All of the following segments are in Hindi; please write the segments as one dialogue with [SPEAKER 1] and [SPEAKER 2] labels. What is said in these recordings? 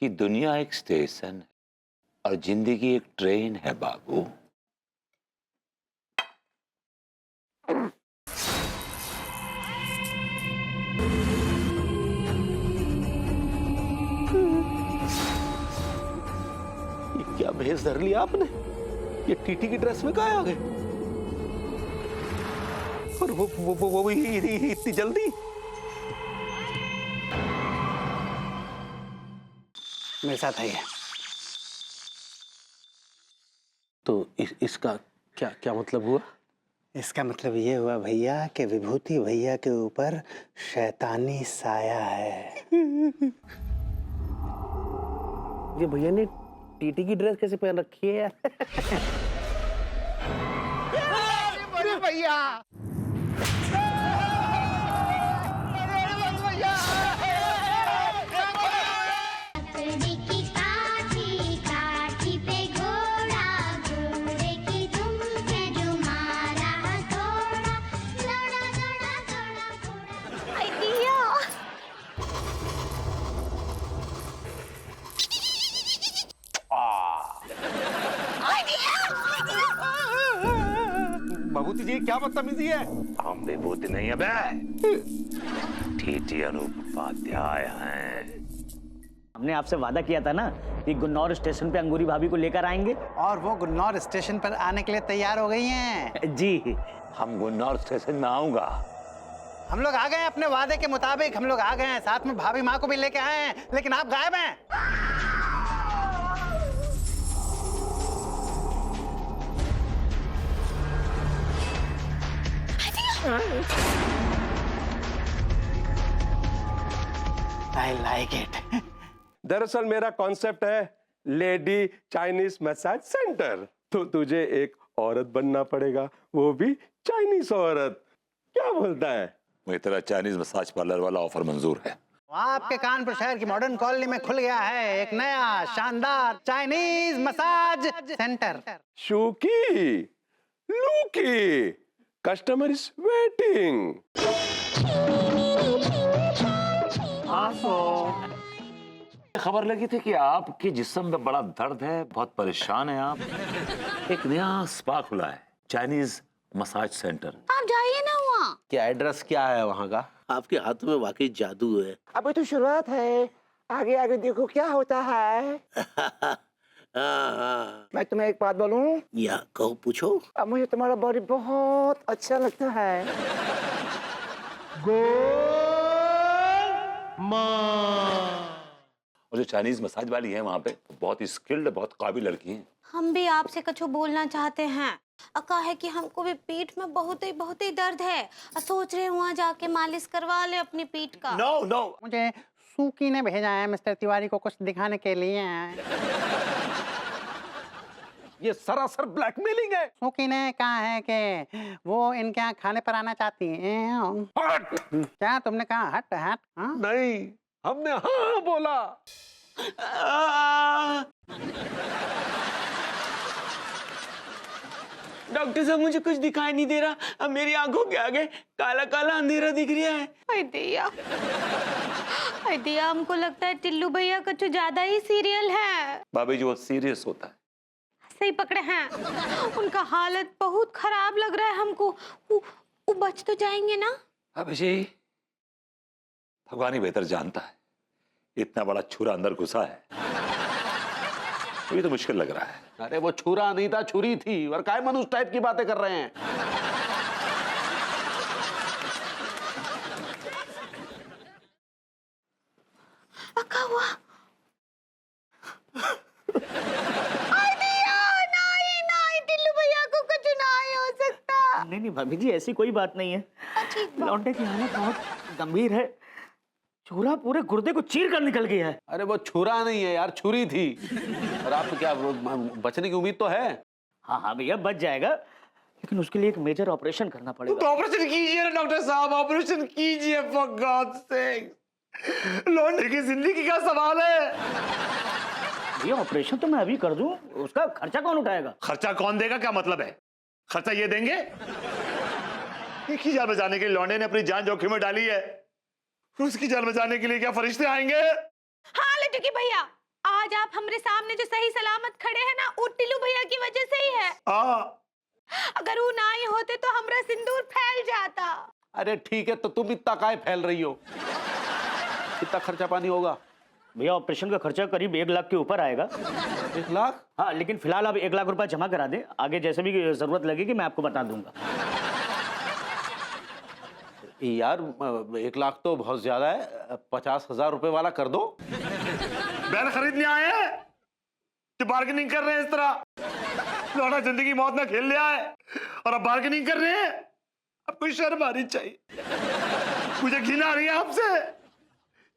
[SPEAKER 1] कि दुनिया एक स्टेशन है और जिंदगी एक ट्रेन है बाबू।
[SPEAKER 2] ये क्या भेष धर लिया आपने? ये टीटी की ड्रेस में कहाँ आ गए? और वो भी इतनी जल्दी?
[SPEAKER 3] मेरे साथ आइए।
[SPEAKER 2] तो इसका क्या मतलब हुआ?
[SPEAKER 3] इसका मतलब ये हुआ भैया कि विभूति भैया के ऊपर शैतानी साया है।
[SPEAKER 2] ये भैया ने टीटी की ड्रेस कैसे पहन रखी है यार?
[SPEAKER 3] अरे भैया
[SPEAKER 2] भभूति जी क्या बदतमीजी है?
[SPEAKER 1] हम विभूति नहीं है बे, टीटी अनूप उपाध्याय हैं।
[SPEAKER 4] हमने आपसे वादा किया था ना कि गुन्नौर स्टेशन पे अंगूरी भाभी को लेकर आएंगे।
[SPEAKER 3] और वो गुन्नौर स्टेशन पर आने के लिए तैयार हो गई हैं।
[SPEAKER 4] जी
[SPEAKER 1] हम गुन्नौर स्टेशन में आऊंगा।
[SPEAKER 3] हम लोग आ गए हैं अपने वादे के मुताबिक, हम लोग आ गए हैं, साथ में भाभी माँ को भी लेके आए हैं, लेकिन आप गायब हैं। I like it.
[SPEAKER 5] दरअसल मेरा कॉन्सेप्ट है लेडी चाइनीज मसाज सेंटर। तो तुझे एक औरत बनना पड़ेगा, वो भी चाइनीज औरत। क्या बोलता है?
[SPEAKER 1] मुझे तेरा चाइनीज मसाज पार्लर वाला ऑफर मंजूर है।
[SPEAKER 3] आपके कानपुर शहर की मॉडर्न कॉलोनी में खुल गया है एक नया शानदार चाइनीज मसाज सेंटर।
[SPEAKER 5] शूकी, लूकी, कस्टमर इज वेटिंग।
[SPEAKER 1] खबर लगी थी कि आपके जिस्म में बड़ा दर्द है, बहुत परेशान है आप। एक नया स्पा खुला है, चाइनीज मसाज सेंटर।
[SPEAKER 6] आप जाइए ना वहाँ।
[SPEAKER 2] क्या एड्रेस क्या है वहाँ का? आपके हाथों में वाकई जादू है।
[SPEAKER 7] अभी तो शुरुआत है, आगे आगे देखो क्या होता है। मैं तुम्हें एक बात बोलूं?
[SPEAKER 2] या कहो, पूछो।
[SPEAKER 7] अब मुझे तुम्हारा बॉडी बहुत अच्छा लगता है।
[SPEAKER 1] और जो चाइनीज मसाज वाली है वहाँ पे बहुत ही स्किल्ड, बहुत काबिल लड़की है।
[SPEAKER 6] हम भी आपसे कुछ बोलना चाहते हैं। अका है कि हमको भी पीठ में बहुत ही दर्द है। सोच रहे वहाँ जाके मालिश करवा ले अपनी पीठ का।
[SPEAKER 2] नो नो,
[SPEAKER 3] मुझे सूकी ने भेजा है मिस्टर तिवारी को कुछ दिखाने के लिए।
[SPEAKER 2] ये सरासर ब्लैकमेलिंग है।
[SPEAKER 3] सूकी ने कहा है कि वो इनके यहाँ खाने पर आना चाहती है। क्या तुमने कहा? हट हट। हाँ?
[SPEAKER 5] नहीं, हमने हाँ बोला।
[SPEAKER 8] डॉक्टर साहब मुझे कुछ दिखाई नहीं दे रहा। अब मेरी आंखों के आगे काला काला अंधेरा दिख रहा है।
[SPEAKER 6] अरे दिया हमको लगता है टिल्लू भैया का कुछ ज्यादा ही सीरियल है।
[SPEAKER 1] भाभी जी वो सीरियस होता है।
[SPEAKER 6] सही पकड़े हैं। उनका हालत बहुत खराब लग रहा है हमको। वो बच तो जाएंगे ना?
[SPEAKER 1] भाभी जी भगवान ही बेहतर जानता है, इतना बड़ा छुरा अंदर घुसा है, ये तो मुश्किल लग रहा है।
[SPEAKER 2] अरे वो छुरा नहीं था, छुरी थी। और काय मनुष्य टाइप की बातें कर रहे हैं?
[SPEAKER 6] अक्का हुआ। नहीं टिल्लू भैया को कुछ नहीं हो सकता।
[SPEAKER 4] नहीं भाभी जी, ऐसी कोई बात नहीं है। लौंडे की हालत बहुत गंभीर है। छुरा पूरे गुर्दे को चीर कर निकल गया है।
[SPEAKER 2] अरे वो छुरा नहीं है यार, छुरी थी। और आपको क्या बचने की उम्मीद तो है?
[SPEAKER 4] हाँ भैया, बच जाएगा, लेकिन उसके लिए एक मेजर ऑपरेशन करना पड़ेगा।
[SPEAKER 8] तो ऑपरेशन कीजिए ना डॉक्टर साहब, ऑपरेशन कीजिए फॉर गॉड सेक। लौंडे की जिंदगी का सवाल है।
[SPEAKER 4] भैया ऑपरेशन तो मैं अभी कर दूं, उसका खर्चा कौन उठाएगा?
[SPEAKER 8] खर्चा कौन देगा क्या मतलब है? खर्चा ये देंगे? एक ही जान बचाने के लिए लौंडे ने अपनी जान जोखिम में डाली है, उसकी जान बचाने के लिए क्या फरिश्ते आएंगे?
[SPEAKER 6] हाँ लटकी भैया, आज आप हमारे सामने जो सही सलामत खड़े हैं ना, वो टिल्लू भैया की वजह से ही है। अगर वो ना ही होते तो हमारा सिंदूर फैल जाता।
[SPEAKER 2] अरे ठीक है, तो तुम इतना काहे फैल रही हो? कितना खर्चा पानी होगा?
[SPEAKER 4] भैया ऑपरेशन का खर्चा करीब 1 लाख के ऊपर आएगा।
[SPEAKER 2] 1 लाख?
[SPEAKER 4] हाँ, लेकिन फिलहाल आप 1 लाख रुपए जमा करा दें, आगे जैसे भी जरूरत लगेगी मैं आपको बता दूंगा।
[SPEAKER 2] यार 1 लाख तो बहुत ज्यादा है, 50,000 रुपए वाला कर दो।
[SPEAKER 8] बैल खरीदने आए हैं कि बार्गेनिंग कर रहे हैं? इस तरह लौटा जिंदगी मौत में खेल लिया है और अब बार्गेनिंग कर रहे हैं। आपको शर्म आनी चाहिए। मुझे घिन आ रही है आपसे।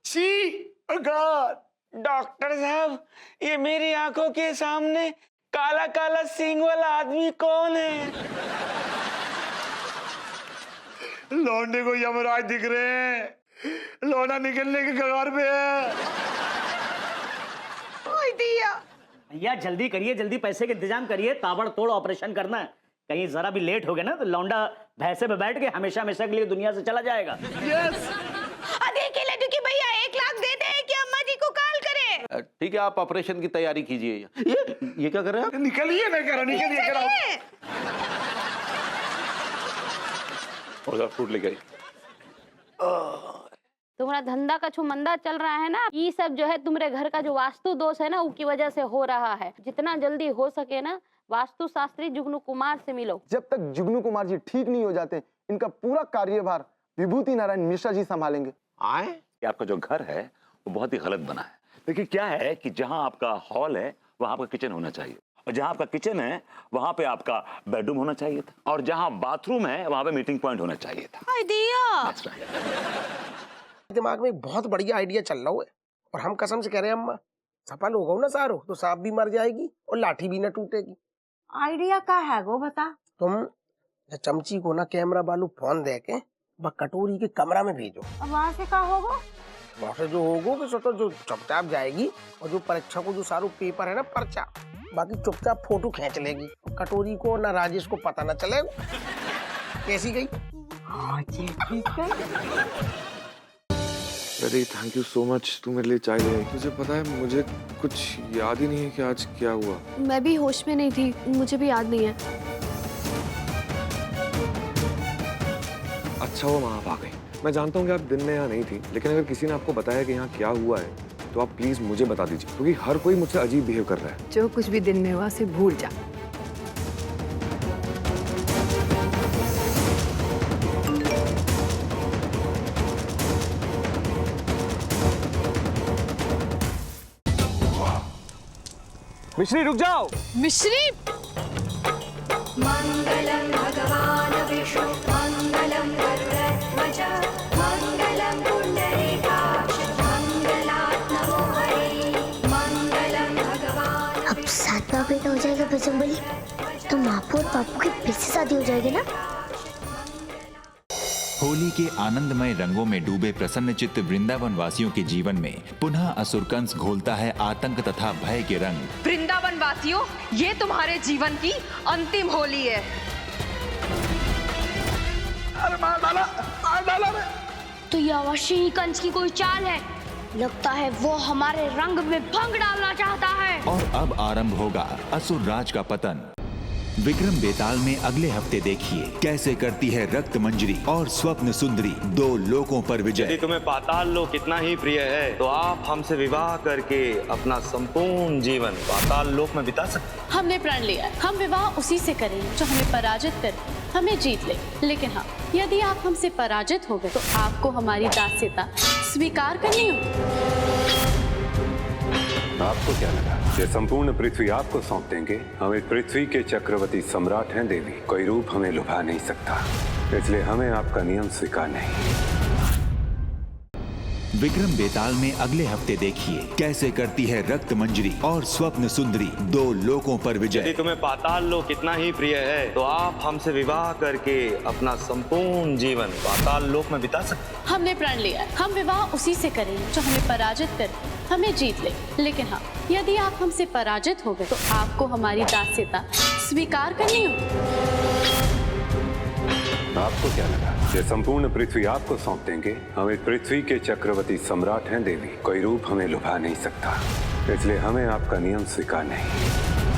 [SPEAKER 8] छी गॉड।
[SPEAKER 9] डॉक्टर साहब, ये मेरी आंखों के सामने काला काला सींग वाला आदमी कौन है?
[SPEAKER 8] लौंडे को यमराज दिख रहे हैं। लौंडा निकलने के कगार पे है।
[SPEAKER 4] भैया जल्दी करिए, जल्दी पैसे का इंतजाम करिए, ताबड़तोड़ ऑपरेशन करना है। कहीं जरा भी लेट हो गया ना तो लौंडा भैंसे पे बैठ के हमेशा हमेशा के लिए दुनिया से चला जाएगा।
[SPEAKER 8] यस।
[SPEAKER 6] देखिए लड्डू की भैया 1 लाख देते हैं कि अम्मा जी को कॉल करें।
[SPEAKER 2] ठीक है, आप ऑपरेशन की तैयारी कीजिए। ये क्या कर रहे हैं?
[SPEAKER 8] निकलिए, मैं कह रहा हूं निकलिए।
[SPEAKER 5] और फ्रूट लेके आई।
[SPEAKER 10] तुम्हारा धंधा का छुमंदा चल रहा है ना, ये सब जो है तुम्हारे घर का जो वास्तु दोष है ना, उसकी वजह से हो रहा है। जितना जल्दी हो सके ना वास्तु शास्त्री जुगनू कुमार से मिलो।
[SPEAKER 11] जब तक जुगनू कुमार जी ठीक नहीं हो जाते, इनका पूरा कार्यभार विभूति नारायण मिश्रा जी संभालेंगे।
[SPEAKER 1] कि आपका जो घर है वो बहुत ही गलत बना है। देखिए क्या है कि जहां आपका हॉल है वहां आपका किचन होना चाहिए, और जहां आपका किचन है वहां पे आपका बेडरूम होना चाहिए था, और जहां बाथरूम है वहां पे मीटिंग पॉइंट होना चाहिए था। That's right.
[SPEAKER 7] दिमाग में एक बहुत बढ़िया आइडिया चल रहा है और हम कसम से कह रहे हैं अम्मा, सफल हो गो ना सारो तो सांप भी मर जाएगी और लाठी भी ना टूटेगी।
[SPEAKER 12] आइडिया का है वो बता।
[SPEAKER 7] तुम चमची को ना कैमरा वालू फोन दे के कटोरी के कमरा में भेजो।
[SPEAKER 12] अब वहाँ से क्या होगा?
[SPEAKER 7] वहाँ से जो होगा कि तो जो चुपचाप जाएगी और जो परीक्षा को जो सारू पेपर है ना पर्चा, बाकी चुपचाप फोटो खींच लेगी। कटोरी को ना राजेश को पता ना चलेगा। कैसी गई?
[SPEAKER 12] ठीक है।
[SPEAKER 5] अरे थैंक यू सो मच, तू मेरे लिए चाय ले आई। तुझे पता है मुझे कुछ याद ही नहीं है कि आज क्या हुआ।
[SPEAKER 10] मैं भी होश में नहीं थी, मुझे भी याद नहीं है।
[SPEAKER 5] अच्छा वो वहाँ आप आ गई। मैं जानता हूँ कि आप दिन में यहाँ नहीं थी, लेकिन अगर किसी ने आपको बताया कि यहाँ क्या हुआ है तो आप प्लीज मुझे बता दीजिए, क्योंकि हर कोई मुझसे अजीब बिहेव कर रहा है।
[SPEAKER 12] जो कुछ भी दिन में हुआ उसे भूल जा।
[SPEAKER 11] मिश्री रुक जाओ।
[SPEAKER 10] मिश्री
[SPEAKER 6] मंगलम भगवान विष्णु मंगलम गरुड़ध्वज मंगलम पुंडरीकाक्ष मंगलात् नमो हरे मंगलम भगवान।
[SPEAKER 13] अब 7वां बेटा हो जाएगा बजरंगबली तो मापू और पापू की फिर से शादी हो जाएगी ना।
[SPEAKER 14] होली के आनंदमय रंगों में डूबे प्रसन्नचित्त वृंदावन वासियों के जीवन में पुनः असुरकंस घोलता है आतंक तथा भय के रंग।
[SPEAKER 12] वृंदावन वासियों, ये तुम्हारे जीवन की अंतिम होली है।
[SPEAKER 7] अरे मार डाला रे।
[SPEAKER 13] तो ये अवश्य ही कंस की कोई चाल है। लगता है वो हमारे रंग में भंग डालना चाहता है।
[SPEAKER 14] और अब आरंभ होगा असुर राज का पतन। विक्रम बेताल में अगले हफ्ते देखिए कैसे करती है रक्त मंजरी और स्वप्न सुंदरी 2 लोकों पर विजय।
[SPEAKER 9] यदि तुम्हें पाताल लोक कितना ही प्रिय है तो आप हमसे विवाह करके अपना संपूर्ण जीवन पाताल लोक में बिता सकते हैं।
[SPEAKER 10] हमने प्रण लिया, हम विवाह उसी से करेंगे जो हमें पराजित करे, हमें जीत ले। लेकिन हाँ, यदि आप हमसे पराजित हो गए तो आपको हमारी दास्यता स्वीकार करनी होगी।
[SPEAKER 15] आपको क्या लगा ये संपूर्ण पृथ्वी आपको सौंप देंगे? हमें पृथ्वी के चक्रवर्ती सम्राट हैं देवी, कोई रूप हमें लुभा नहीं सकता, इसलिए हमें आपका नियम स्वीकार नहीं।
[SPEAKER 14] विक्रम बेताल में अगले हफ्ते देखिए कैसे करती है रक्त मंजरी और स्वप्न सुंदरी 2 लोकों पर विजय।
[SPEAKER 9] यदि तुम्हें पाताल लोक कितना ही प्रिय है तो आप हमसे विवाह करके अपना संपूर्ण जीवन पाताल लोक में बिता सकते हैं।
[SPEAKER 10] हमने प्रण लिया, हम विवाह उसी से करेंगे जो हमें पराजित करे, हमें जीत ले। लेकिन हाँ, यदि आप हमसे पराजित हो गए तो आपको हमारी दास्यता स्वीकार करनी होगी।
[SPEAKER 15] आपको क्या लगा ये संपूर्ण पृथ्वी आपको सौंप देंगे। हम इस पृथ्वी के चक्रवर्ती सम्राट हैं देवी, कोई रूप हमें लुभा नहीं सकता, इसलिए हमें आपका नियम स्वीकार नहीं।